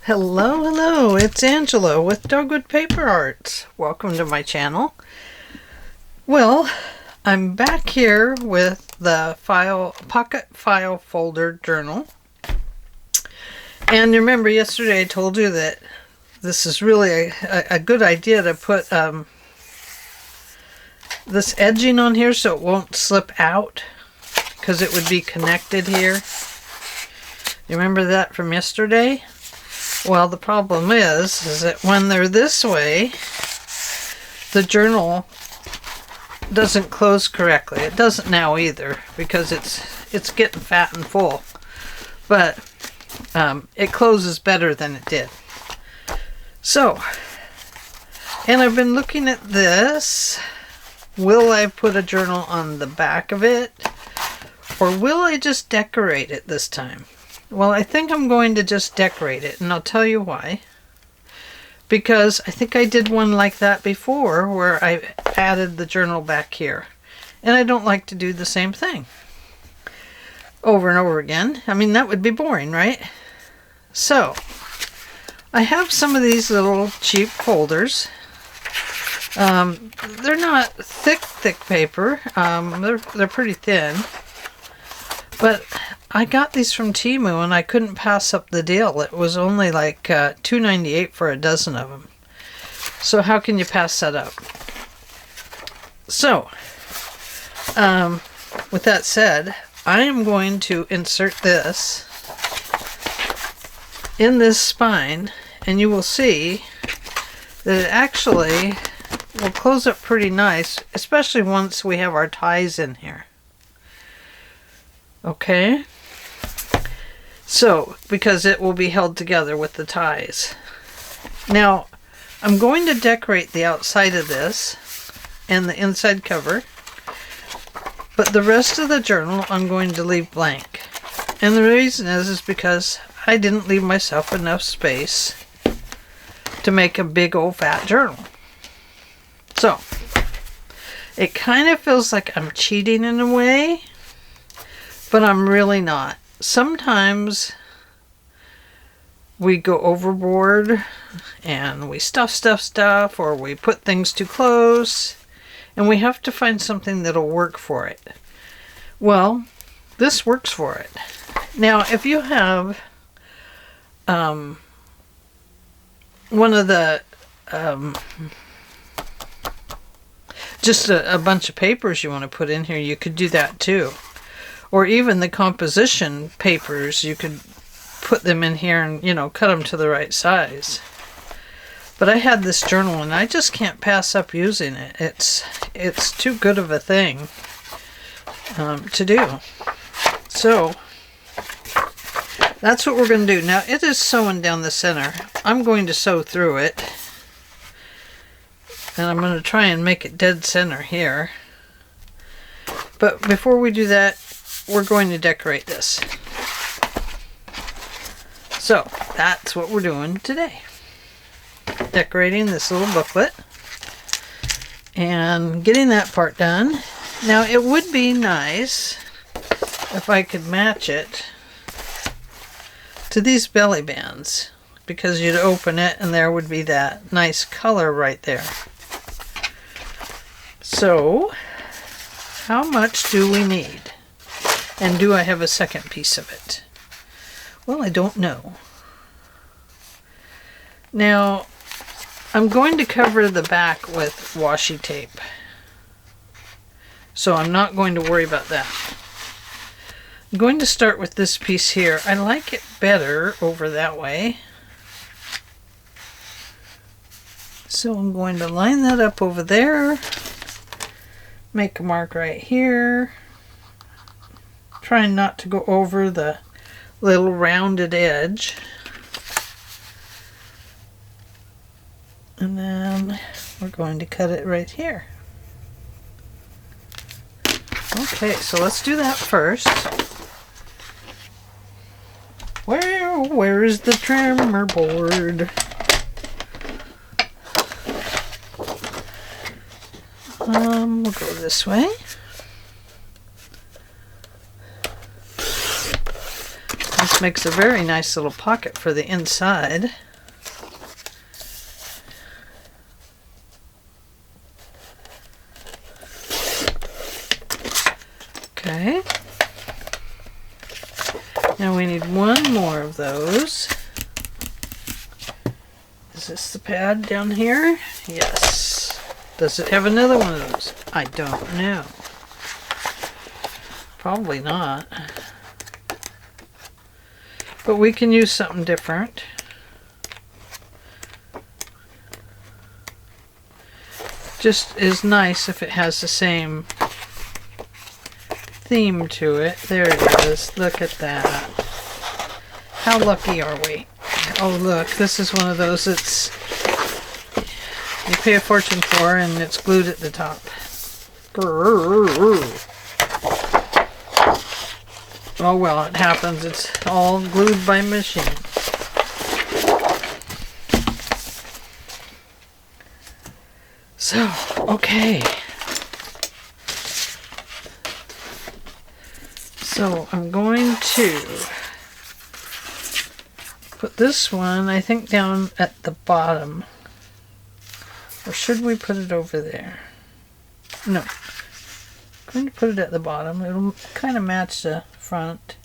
Hello, it's Angela with Dogwood Paper Arts. Welcome to my channel. Well, I'm back here with the pocket file folder journal. And remember yesterday I told you that this is really a good idea to put this edging on here so it won't slip out, because it would be connected here. You remember that from yesterday? Well, the problem is that when they're this way, the journal doesn't close correctly. It doesn't now either, because it's getting fat and full. But it closes better than it did. So, and I've been looking at this. Will I put a journal on the back of it? Or will I just decorate it this time? Well, I think I'm going to just decorate it, and I'll tell you why. Because I think I did one like that before, where I added the journal back here. And I don't like to do the same thing over and over again. I mean, that would be boring, right? So, I have some of these little cheap folders. They're not thick paper. They're pretty thin. But I got these from Temu and I couldn't pass up the deal. It was only like $2.98 for a dozen of them. So how can you pass that up? So, with that said, I am going to insert this in this spine, and you will see that it actually will close up pretty nice, especially once we have our ties in here. Okay, so because it will be held together with the ties. Now, I'm going to decorate the outside of this and the inside cover, but the rest of the journal I'm going to leave blank. And the reason is because I didn't leave myself enough space to make a big old fat journal. So, it kind of feels like I'm cheating in a way, but I'm really not. Sometimes we go overboard and we stuff, or we put things too close, and we have to find something that'll work for it. Well, this works for it. Now, if you have one of the just a bunch of papers you want to put in here, you could do that too. Or even the composition papers, you could put them in here and, you know, cut them to the right size. But I had this journal and I just can't pass up using it. It's too good of a thing to do. So, that's what we're going to do. Now, it is sewing down the center. I'm going to sew through it. And I'm going to try and make it dead center here. But before we do that, we're going to decorate this. So, that's what we're doing today. Decorating this little booklet. And getting that part done. Now, it would be nice if I could match it to these belly bands, because you'd open it and there would be that nice color right there. So, how much do we need? And do I have a second piece of it? Well, I don't know. Now, I'm going to cover the back with washi tape. So I'm not going to worry about that. I'm going to start with this piece here. I like it better over that way. So I'm going to line that up over there. Make a mark right here. Trying not to go over the little rounded edge. And then we're going to cut it right here. Okay, so let's do that first. Where is the trimmer board? We'll go this way. This makes a very nice little pocket for the inside. Okay. Now we need one more of those. Is this the pad down here? Yes. Does it have another one of those? I don't know. Probably not. But we can use something different. Just is nice if it has the same theme to it. There it is. Look at that. How lucky are we? Oh look, this is one of those that's you pay a fortune for and it's glued at the top. Oh well, it happens. It's all glued by machine. So, okay. So I'm going to put this one, I think, down at the bottom. Or should we put it over there? No. I'm going to put it at the bottom. It'll kind of match the front.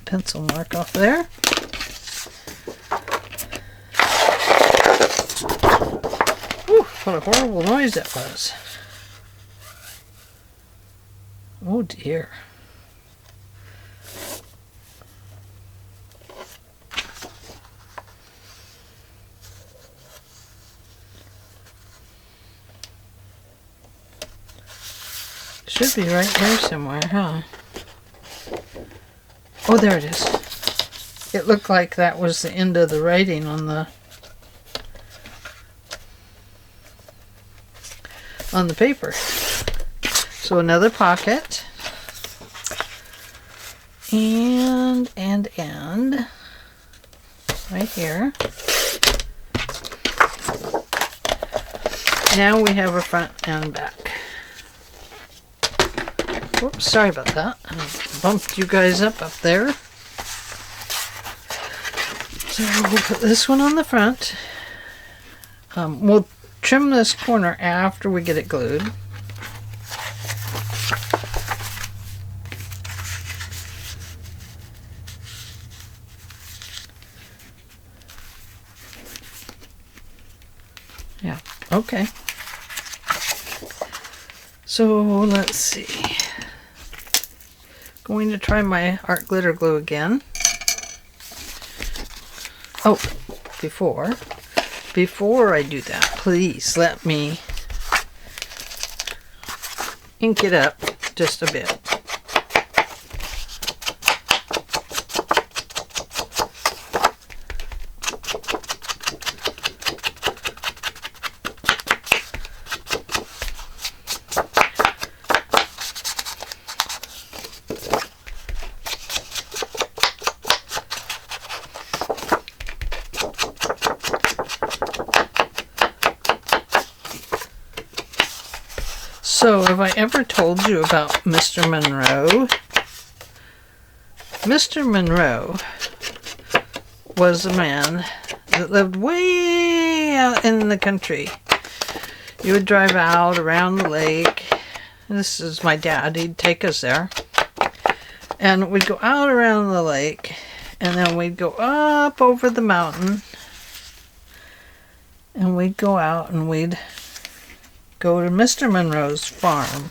Pencil mark off there. Whew, what a horrible noise that was. Oh dear. Should be right here somewhere, huh? Oh, there it is. It looked like that was the end of the writing on the paper. So another pocket. And right here. Now we have a front and back. Whoops, sorry about that. I bumped you guys up there. So we'll put this one on the front. We'll trim this corner after we get it glued. Yeah, okay. So let's see. Going to try my art glitter glue again. Oh, before I do that, please let me ink it up just a bit. So, have I ever told you about Mr. Monroe? Mr. Monroe was a man that lived way out in the country. You would drive out around the lake. This is my dad. He'd take us there. And we'd go out around the lake. And then we'd go up over the mountain. And we'd go out and we'd go to Mr. Monroe's farm.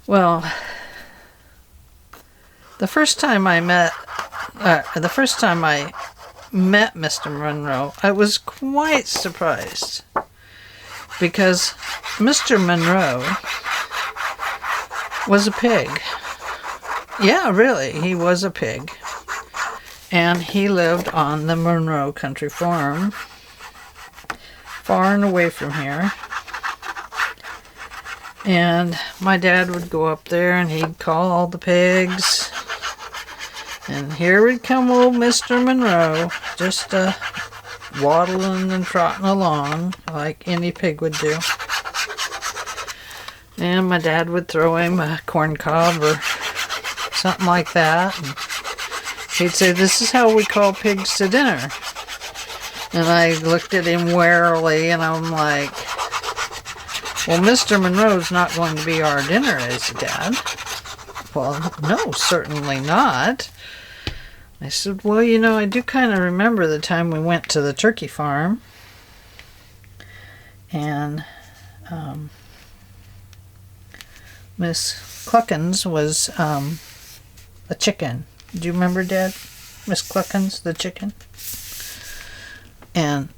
Well, the first time I met Mr. Monroe, I was quite surprised because Mr. Monroe was a pig. Yeah, really, he was a pig. And he lived on the Monroe Country Farm, far and away from here. And my dad would go up there and he'd call all the pigs And here would come old Mr. Monroe, just waddling and trotting along like any pig would do. And my dad would throw him a corn cob or something like that. And he'd say, "This is how we call pigs to dinner." And I looked at him warily and I'm like, "Well, Mr. Monroe's not going to be our dinner, is he, Dad?" "Well, no, certainly not." I said, "Well, you know, I do kind of remember the time we went to the turkey farm. And Miss Cluckins was a chicken. Do you remember, Dad? Miss Cluckins, the chicken?" And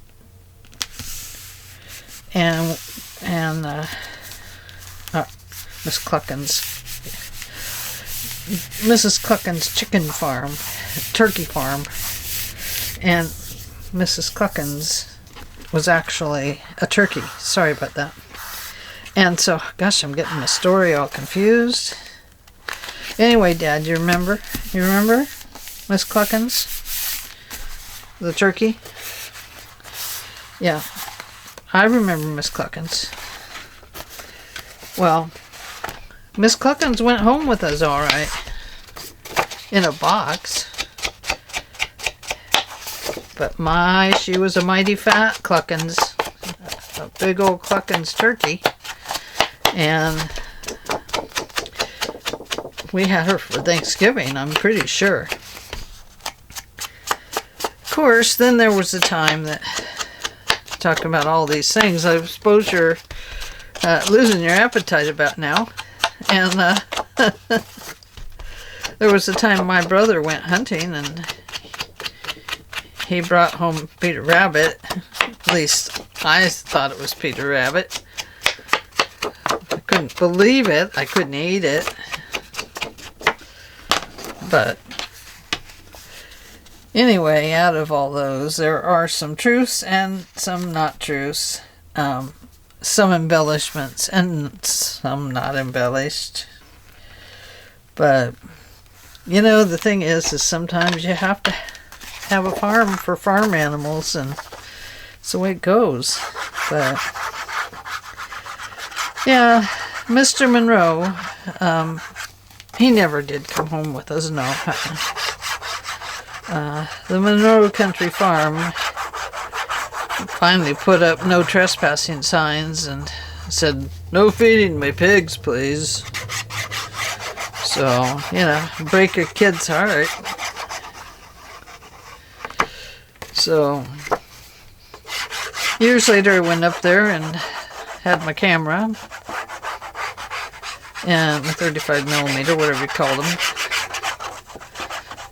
Miss Cluckins, Mrs. Cluckins' chicken farm, turkey farm, and Mrs. Cluckins was actually a turkey. Sorry about that. And so, gosh, I'm getting my story all confused. Anyway, Dad, you remember? You remember Miss Cluckins, the turkey? Yeah, I remember Miss Cluckins. Well, Miss Cluckins went home with us all right, in a box. But my, she was a mighty fat Cluckins, a big old Cluckins turkey. And we had her for Thanksgiving, I'm pretty sure. Of course, then there was a time that, talking about all these things, I suppose you're losing your appetite about now. And there was a time my brother went hunting and he brought home Peter Rabbit. At least I thought it was Peter Rabbit. I couldn't believe it. I couldn't eat it. But anyway, out of all those, there are some truths and some not truths. Some embellishments and some not embellished. But, you know, the thing is sometimes you have to have a farm for farm animals, and it's the way it goes. But, yeah, Mr. Monroe, he never did come home with us, no. The Monroe Country Farm finally put up no trespassing signs and said, "No feeding my pigs, please." So, you know, break a kid's heart. So, years later I went up there and had my camera and the 35mm, whatever you call them.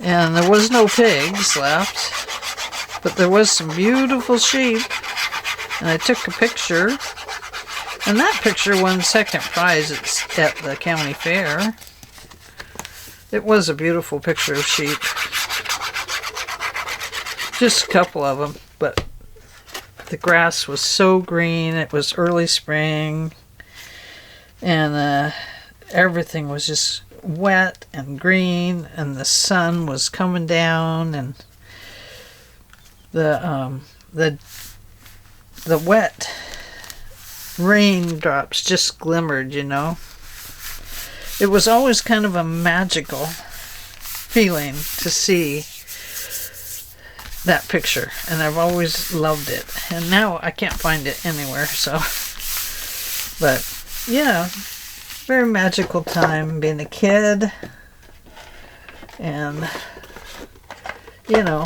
And there was no pigs left. But there was some beautiful sheep, and I took a picture, and that picture won second prize at the county fair. It was a beautiful picture of sheep. Just a couple of them, but the grass was so green. It was early spring, and everything was just wet and green, and the sun was coming down, and the wet raindrops just glimmered, you know. It was always kind of a magical feeling to see that picture, and I've always loved it. And now I can't find it anywhere, so. But, yeah, very magical time being a kid, and, you know,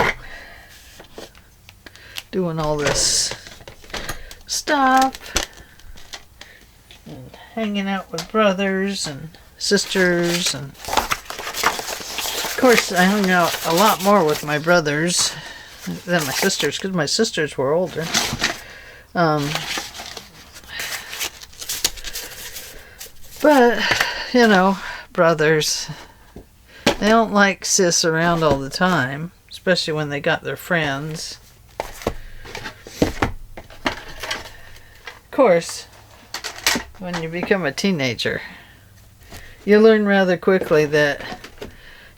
doing all this stuff and hanging out with brothers and sisters, and of course I hung out a lot more with my brothers than my sisters because my sisters were older. But you know, brothers, they don't like sis around all the time, especially when they got their friends. Of course, when you become a teenager, you learn rather quickly that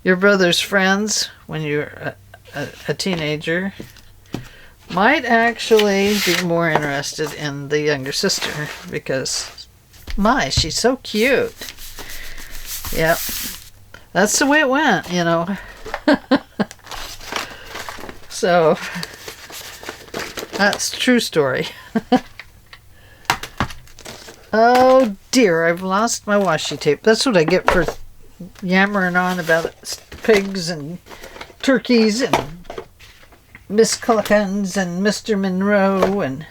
Your brother's friends, when you're a teenager, might actually be more interested in the younger sister because, my, she's so cute. Yep. That's the way it went, you know. So, that's a true story. Oh dear, I've lost my washi tape. That's what I get for yammering on about pigs and turkeys and Miss Cullicans and Mr. Monroe, and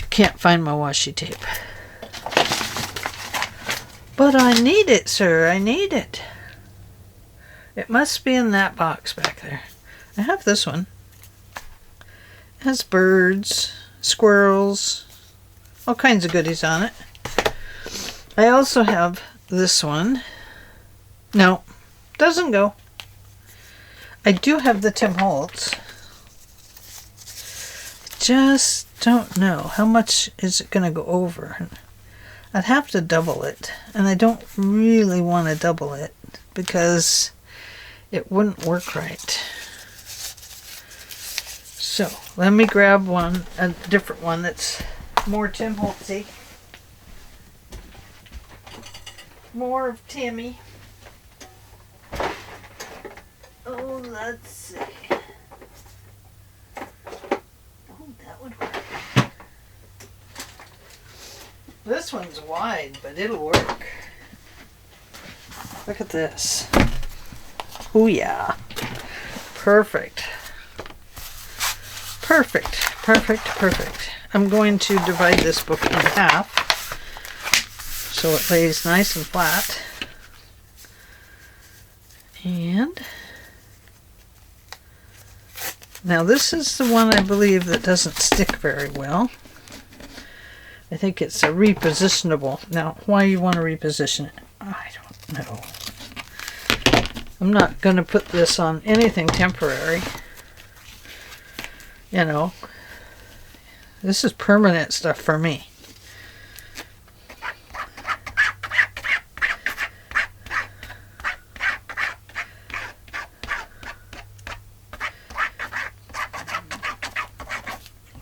can't find my washi tape. But I need it, sir. I need it. It must be in that box back there. I have this one. It has birds, squirrels, all kinds of goodies on it. I also have this one. No, doesn't go. I do have the Tim Holtz. Just don't know how much is it going to go over. I'd have to double it, and I don't really want to double it because it wouldn't work right. So let me grab one, a different one that's more Tim Holtzy. More of Timmy. Oh, let's see. Oh, that would work. This one's wide, but it'll work. Look at this. Oh yeah. Perfect. Perfect. Perfect. Perfect. I'm going to divide this book in half so it lays nice and flat. And now this is the one I believe that doesn't stick very well. I think it's a repositionable. Now, why you want to reposition it, I don't know. I'm not going to put this on anything temporary. You know, this is permanent stuff for me.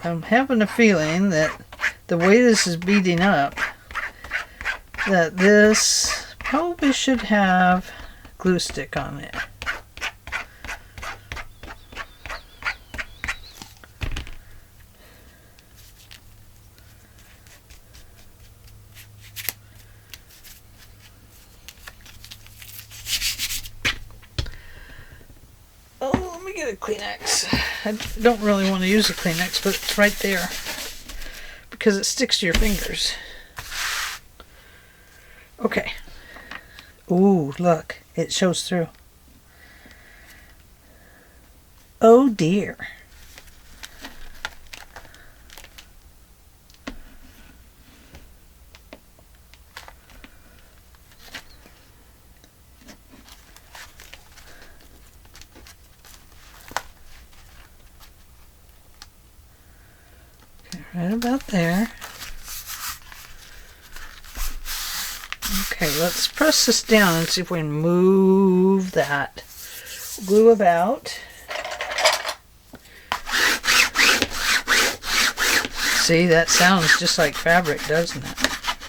I'm having a feeling that the way this is beating up, that this probably should have glue stick on it. Oh, let me get a Kleenex. I don't really want to use a Kleenex, but it's right there because it sticks to your fingers. Okay. Ooh, look, it shows through. Oh dear. Okay, right about there. Okay, let's press this down and see if we can move that glue about. See, that sounds just like fabric, doesn't it?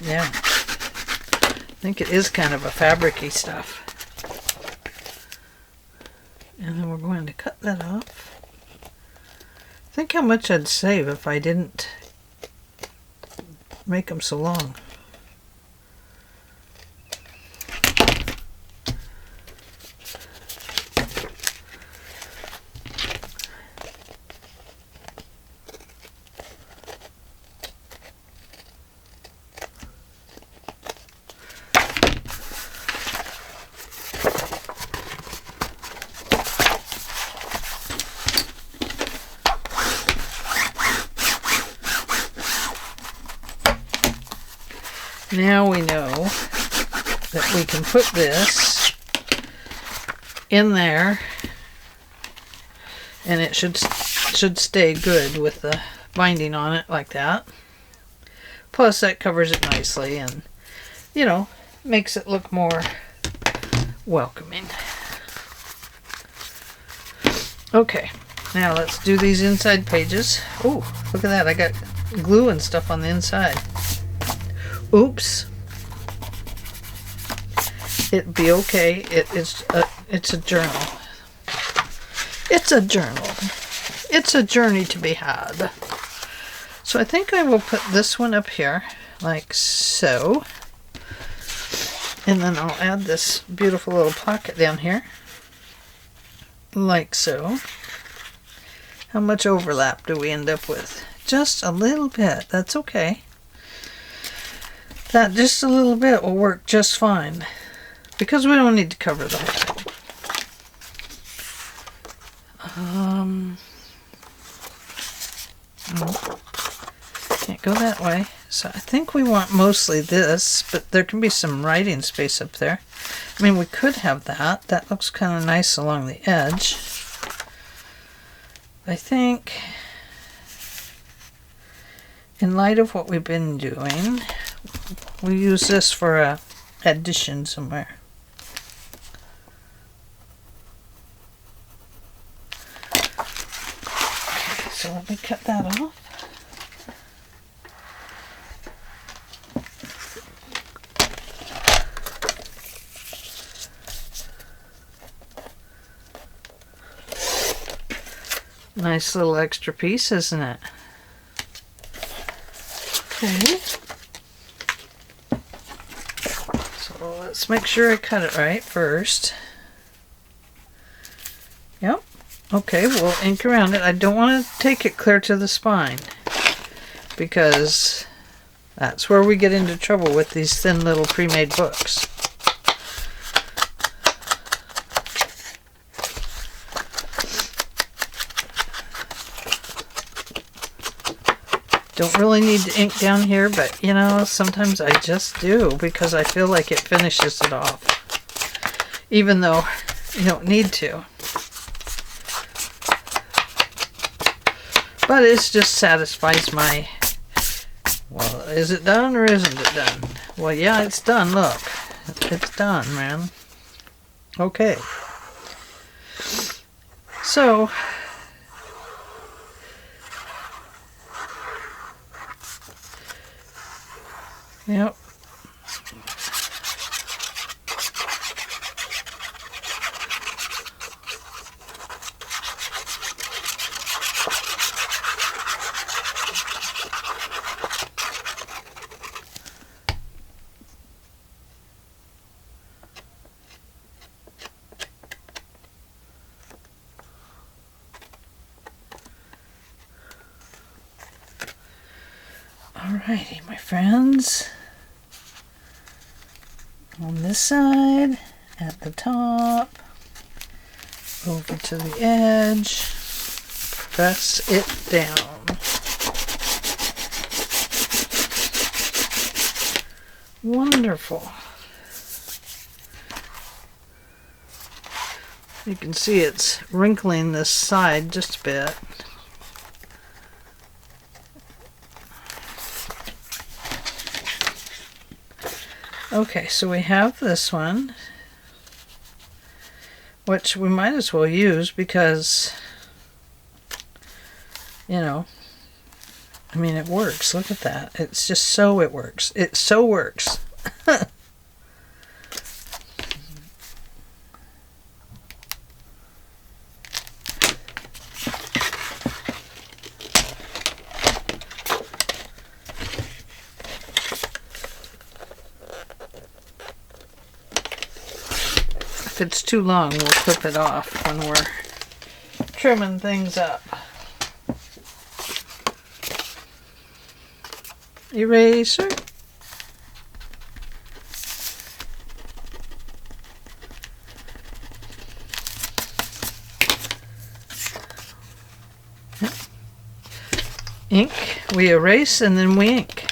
Yeah. I think it is kind of a fabric-y stuff. And then we're going to cut that off. Think how much I'd save if I didn't make them so long. Now we know that we can put this in there and it should stay good with the binding on it like that. Plus that covers it nicely and, you know, makes it look more welcoming. Okay, now let's do these inside pages. Oh, look at that. I got glue and stuff on the inside. Oops. It'd be okay. It's a journal. It's a journal. It's a journey to be had. So I think I will put this one up here, like so. And then I'll add this beautiful little pocket down here, like so. How much overlap do we end up with? Just a little bit. That's okay. That just a little bit will work just fine, because we don't need to cover the whole thing. Can't go that way. So I think we want mostly this, but there can be some writing space up there. I mean, we could have that. That looks kind of nice along the edge. I think, in light of what we've been doing, we'll use this for a addition somewhere. Okay, so let me cut that off. Nice little extra piece, isn't it? Okay. So let's make sure I cut it right first. Yep. Okay, we'll ink around it. I don't want to take it clear to the spine, because that's where we get into trouble with these thin little pre-made books. Don't really need to ink down here, but you know, sometimes I just do, because I feel like it finishes it off, even though you don't need to. But it just satisfies my, well, is it done or isn't it done? Well, yeah, it's done. Look, it's done, man. Okay. So, yep. Alrighty, my friends. On this side, at the top, over to the edge, press it down. Wonderful. You can see it's wrinkling this side just a bit. Okay, so we have this one, which we might as well use because, you know, I mean, it works. Look at that. It's just so it works. It so works. If it's too long, we'll clip it off when we're trimming things up. Eraser. Ink. We erase and then we ink.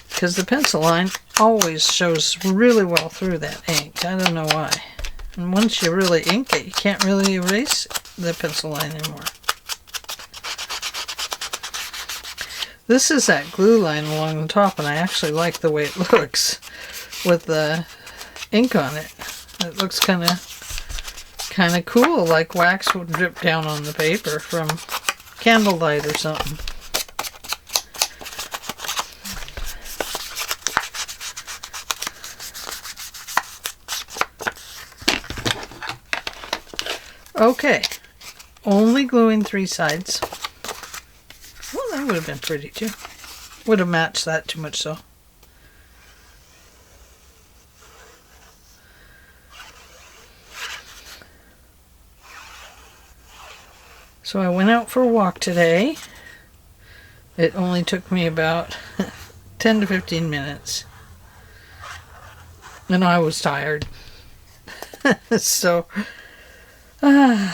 Because the pencil line always shows really well through that ink. I don't know why. And once you really ink it, you can't really erase the pencil line anymore. This is that glue line along the top, and I actually like the way it looks with the ink on it. It looks kind of cool, like wax would drip down on the paper from candlelight or something. Okay, only gluing 3 sides. Well, that would have been pretty too. Would have matched that too much so. So I went out for a walk today. It only took me about 10 to 15 minutes. And I was tired. So, gotta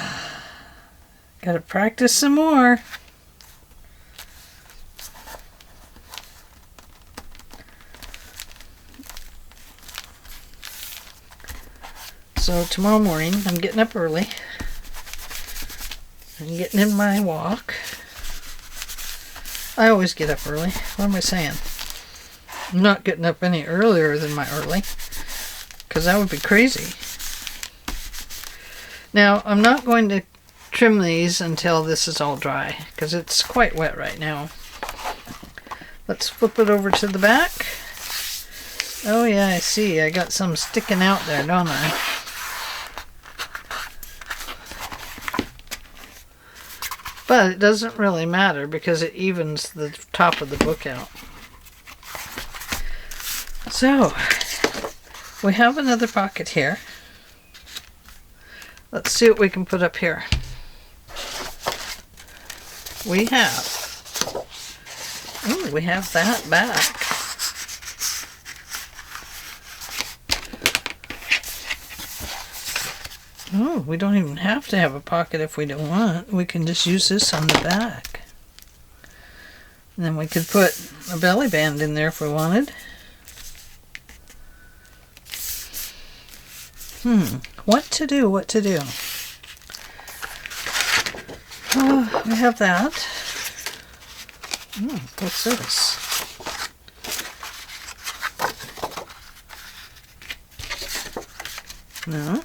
practice some more. So tomorrow morning, I'm getting up early. I'm getting in my walk. I always get up early. What am I saying? I'm not getting up any earlier than my early, because that would be crazy. Now, I'm not going to trim these until this is all dry, because it's quite wet right now. Let's flip it over to the back. Oh yeah, I see. I got some sticking out there, don't I? But it doesn't really matter because it evens the top of the book out. So, we have another pocket here. Let's see what we can put up here. We have that back. Oh, we don't even have to have a pocket if we don't want. We can just use this on the back. And then we could put a belly band in there if we wanted. What to do? Oh, we have that. What's this? No.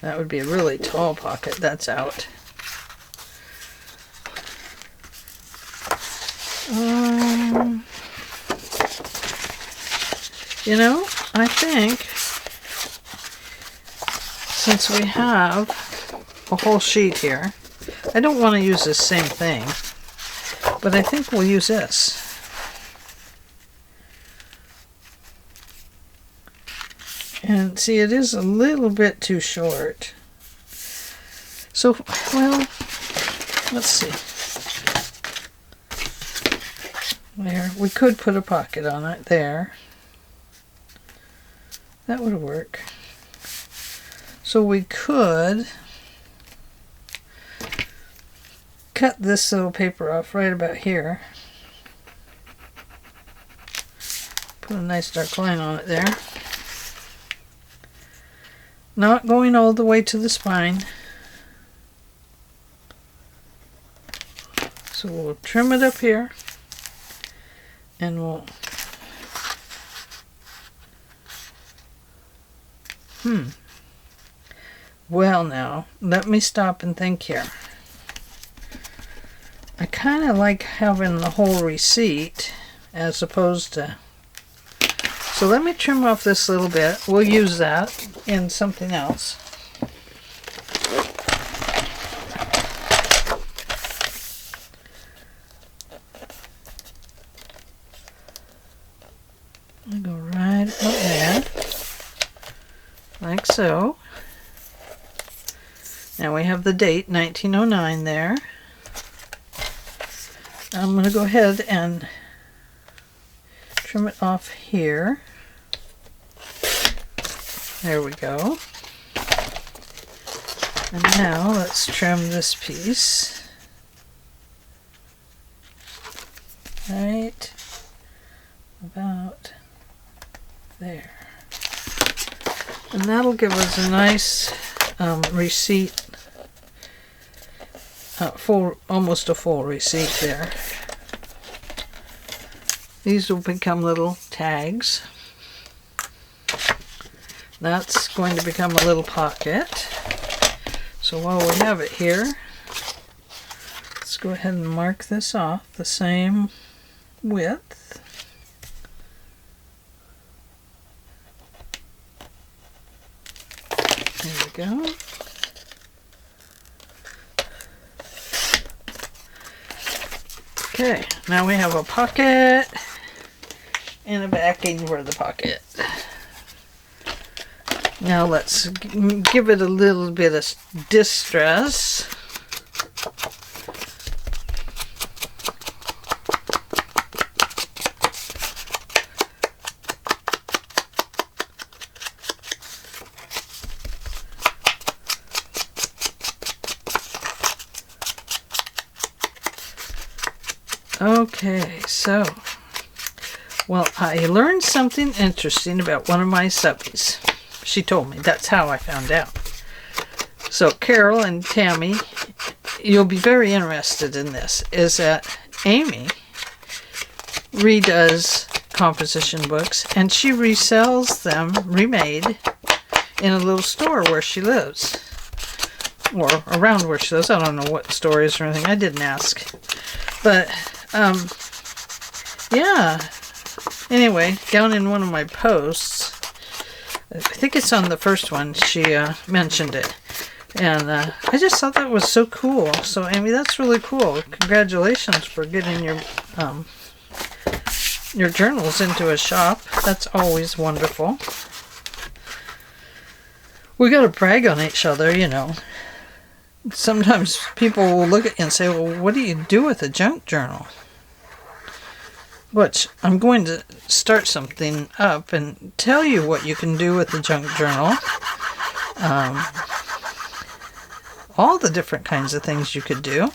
That would be a really tall pocket. That's out. You know, I think since we have a whole sheet here, I don't want to use the same thing, but I think we'll use this. And see, it is a little bit too short. So, well, let's see. There, we could put a pocket on it there. That would work. So we could cut this little paper off right about here. Put a nice dark line on it there. Not going all the way to the spine. So we'll trim it up here. And we'll... Well now, let me stop and think here. I kind of like having the whole receipt as opposed to... So let me trim off this little bit. We'll use that in something else. I'll go right up there, like so. Now we have the date, 1909 there. I'm going to go ahead and trim it off here. There we go. And now let's trim this piece. Right about there. And that'll give us a nice receipt, almost a full receipt there. These will become little tags. That's going to become a little pocket. So while we have it here, let's go ahead and mark this off the same width. There we go. Okay, now we have a pocket and a backing for the pocket. Now let's give it a little bit of distress. Okay, so, well, I learned something interesting about one of my subbies. She told me. That's how I found out. So Carol and Tammy, you'll be very interested in this, is that Amy redoes composition books and she resells them remade in a little store where she lives. Or around where she lives. I don't know what the store is or anything. I didn't ask. But, yeah. Anyway, down in one of my posts, I think it's on the first one, she mentioned it. And I just thought that was so cool. So, Amy, that's really cool. Congratulations for getting your journals into a shop. That's always wonderful. We got to brag on each other, you know. Sometimes people will look at you and say, well, what do you do with a junk journal? Which I'm going to start something up and tell you what you can do with the junk journal. All the different kinds of things you could do.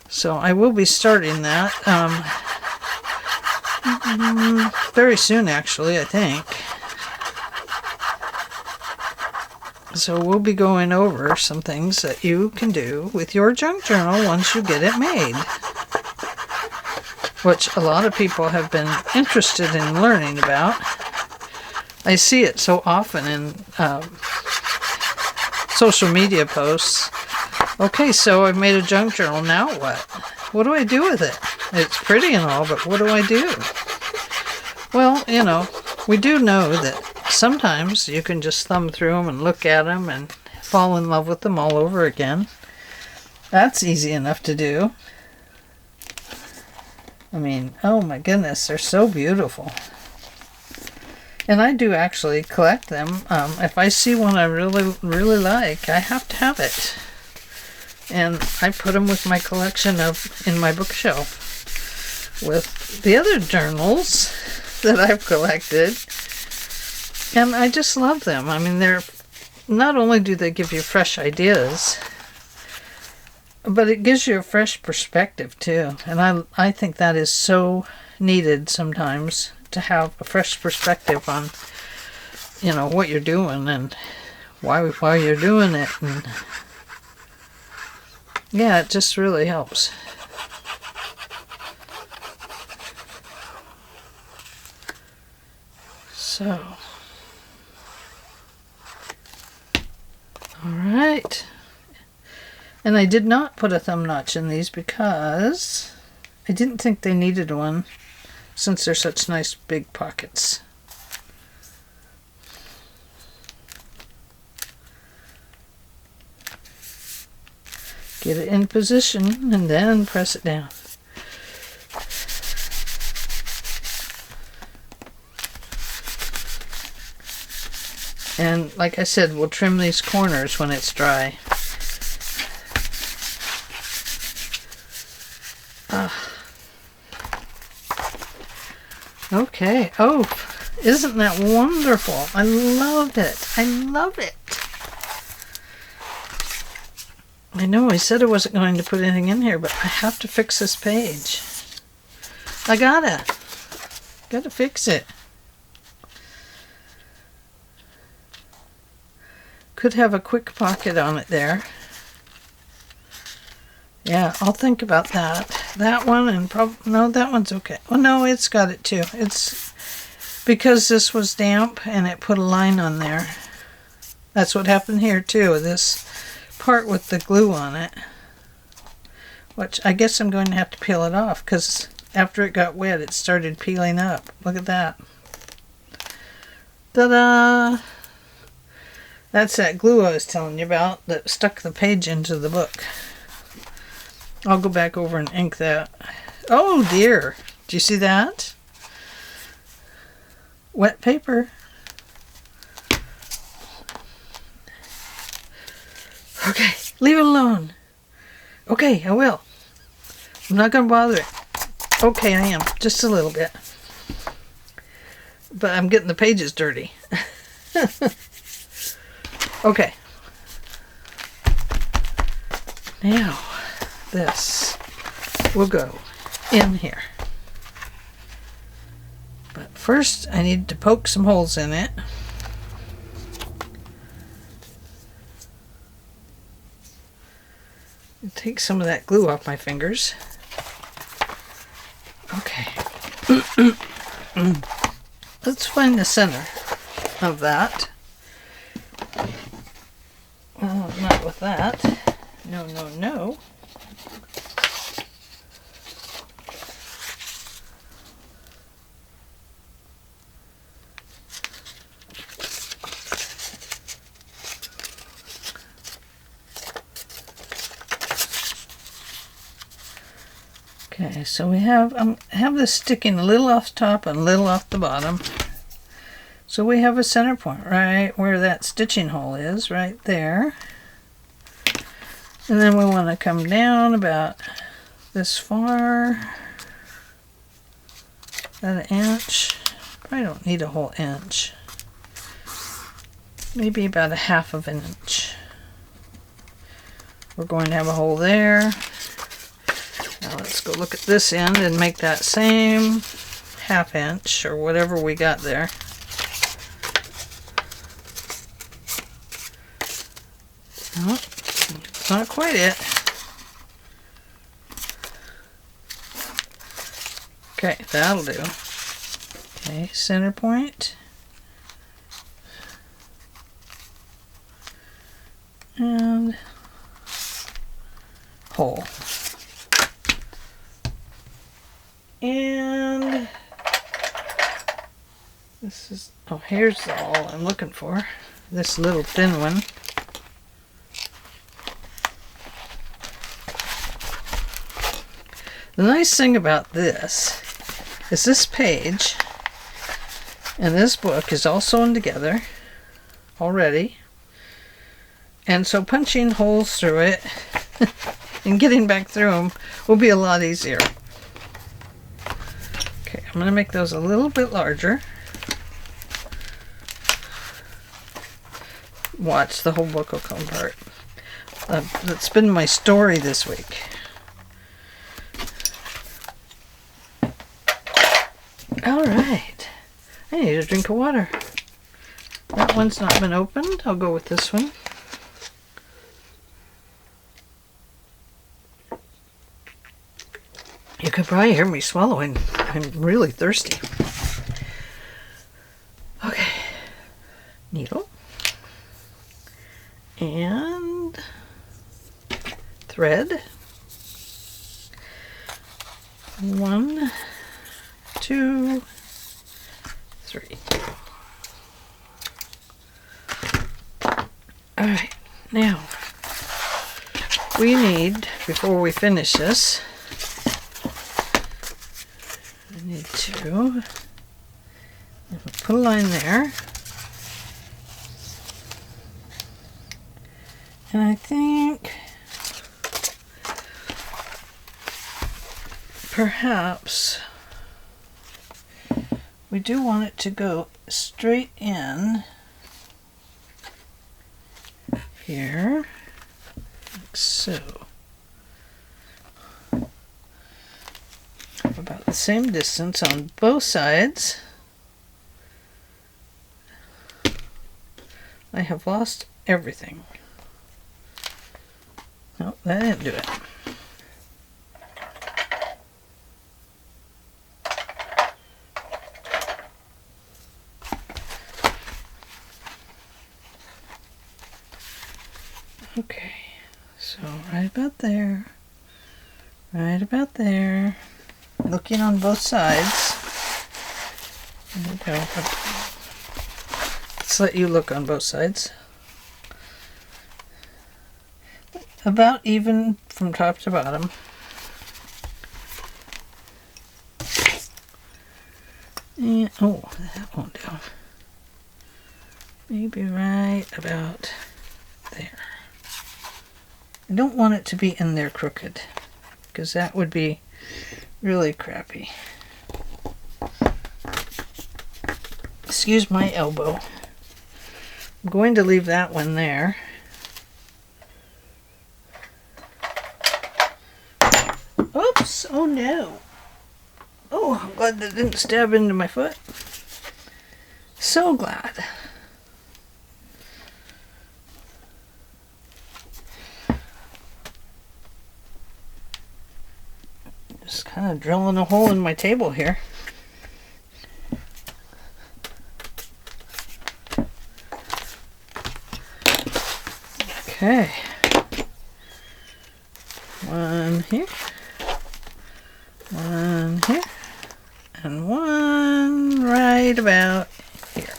So I will be starting that very soon, actually, I think. So we'll be going over some things that you can do with your junk journal once you get it made. Which a lot of people have been interested in learning about. I see it so often in social media posts. Okay, so I've made a junk journal, now what? What do I do with it? It's pretty and all, but what do I do? Well, you know, we do know that sometimes you can just thumb through them and look at them and fall in love with them all over again. That's easy enough to do. I mean, oh my goodness, they're so beautiful. And I do actually collect them. If I see one I really, really like, I have to have it. And I put them with my collection in my bookshelf with the other journals that I've collected. And I just love them. I mean, they're not only do they give you fresh ideas, but it gives you a fresh perspective too. And I think that is so needed sometimes, to have a fresh perspective on, you know, what you're doing and why you're doing it. And yeah, it just really helps. So, all right. And I did not put a thumb notch in these because I didn't think they needed one, since they're such nice big pockets. Get it in position and then press it down. And like I said, we'll trim these corners when it's dry. Okay. Oh, isn't that wonderful? I love it. I love it. I know I said I wasn't going to put anything in here, but I have to fix this page. I gotta fix it. Could have a quick pocket on it there. Yeah, I'll think about that. That one and no, that one's okay. Oh no, it's got it too. because this was damp and it put a line on there. That's what happened here too, this part with the glue on it. Which I guess I'm going to have to peel it off because after it got wet it started peeling up. Look at that. Ta-da! That's that glue I was telling you about that stuck the page into the book. I'll go back over and ink that. Oh dear! Do you see that? Wet paper. Okay, leave it alone. Okay, I will. I'm not going to bother it. Okay, I am. Just a little bit. But I'm getting the pages dirty. Okay. Now, this will go in here. But first, I need to poke some holes in it. Take some of that glue off my fingers. Okay. Let's find the center of that. Not with that. No, no, no. Okay, so we have this sticking a little off the top and a little off the bottom. So we have a center point right where that stitching hole is, right there. And then we want to come down about this far, about an inch. Probably don't need a whole inch. Maybe about a half of an inch. We're going to have a hole there. Now let's go look at this end and make that same half inch or whatever we got there. Oh, it's not quite it. Okay, that'll do. Okay, center point. And hole. And this is, oh, here's the hole I'm looking for. This little thin one. The nice thing about this is this page and this book is all sewn together already. And so punching holes through it and getting back through them will be a lot easier. Okay, I'm going to make those a little bit larger. Watch, the whole book will come apart. That's been my story this week. Alright, I need a drink of water. That one's not been opened. I'll go with this one. You could probably hear me swallowing. I'm really thirsty. Okay, needle and thread. 1, 2, 3. All right, now we need, before we finish this, I need to put a line there. And I think perhaps we do want it to go straight in here, like so. About the same distance on both sides. I have lost everything. No, that didn't do it. Okay, so right about there. Right about there. Looking on both sides. There we go. Let's let you look on both sides. About even from top to bottom. And, oh, that won't do. Maybe right about there. I don't want it to be in there crooked, because that would be really crappy. Excuse my elbow. I'm going to leave that one there. Oops! Oh no! Oh, I'm glad that didn't stab into my foot. So glad. Just kind of drilling a hole in my table here. Okay. One here. One here. And one right about here.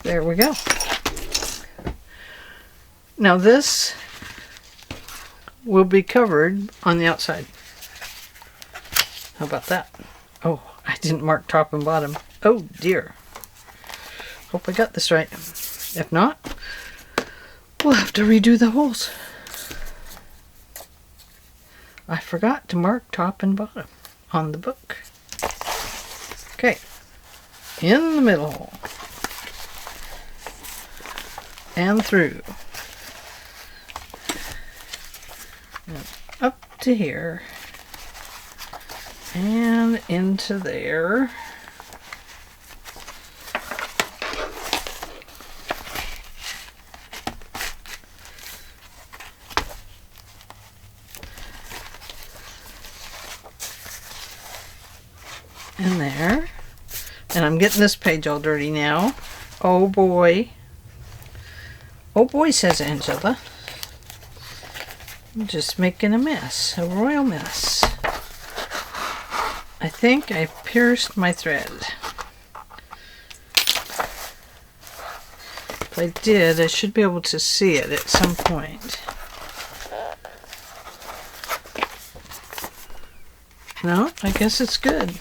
There we go. Now this will be covered on the outside. How about that? Oh, I didn't mark top and bottom. Oh dear. Hope I got this right. If not, we'll have to redo the holes. I forgot to mark top and bottom on the book. Okay, in the middle hole. And through. And up to here. And into there. In there. And I'm getting this page all dirty now. Oh boy. Oh boy, says Angela. I'm just making a mess. A royal mess. I think I pierced my thread. If I did, I should be able to see it at some point. No, I guess it's good.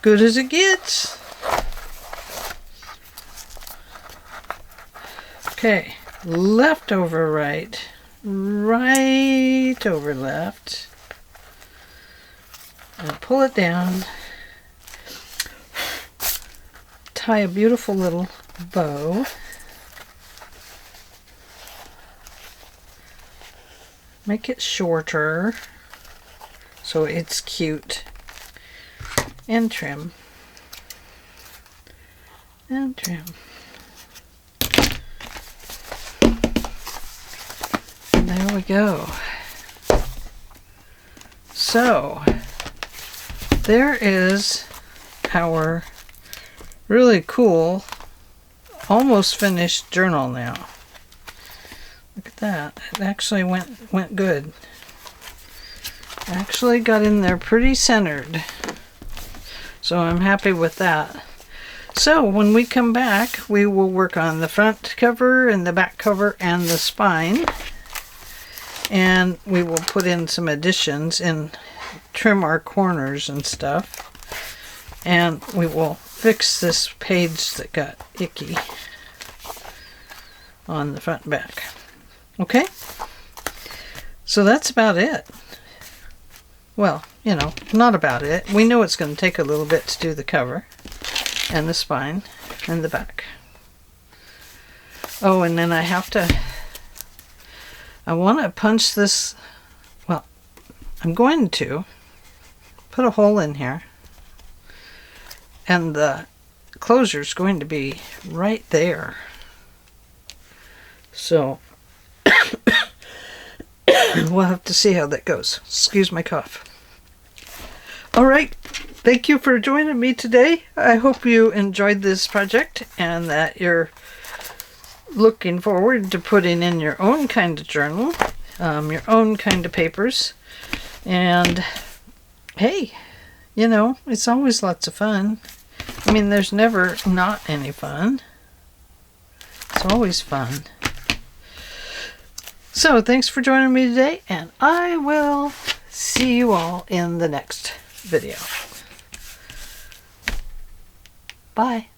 Good as it gets. Okay, left over right, right over left. And pull it down. Tie a beautiful little bow. Make it shorter so it's cute. And trim. And trim. And there we go. So, there is our really cool, almost finished journal now. Look at that. It actually went good. Actually got in there pretty centered. So I'm happy with that. So when we come back, we will work on the front cover and the back cover and the spine. And we will put in some additions and trim our corners and stuff. And we will fix this page that got icky on the front and back. Okay? So that's about it. Well, you know, not about it. We know it's going to take a little bit to do the cover and the spine and the back. Oh, and then I want to punch this, well, I'm going to put a hole in here, and the closure is going to be right there. So we'll have to see how that goes. Excuse my cough. All right, thank you for joining me today. I hope you enjoyed this project and that you're looking forward to putting in your own kind of journal, your own kind of papers. And hey, you know, it's always lots of fun. I mean, there's never not any fun. It's always fun. So thanks for joining me today, and I will see you all in the next video. Bye.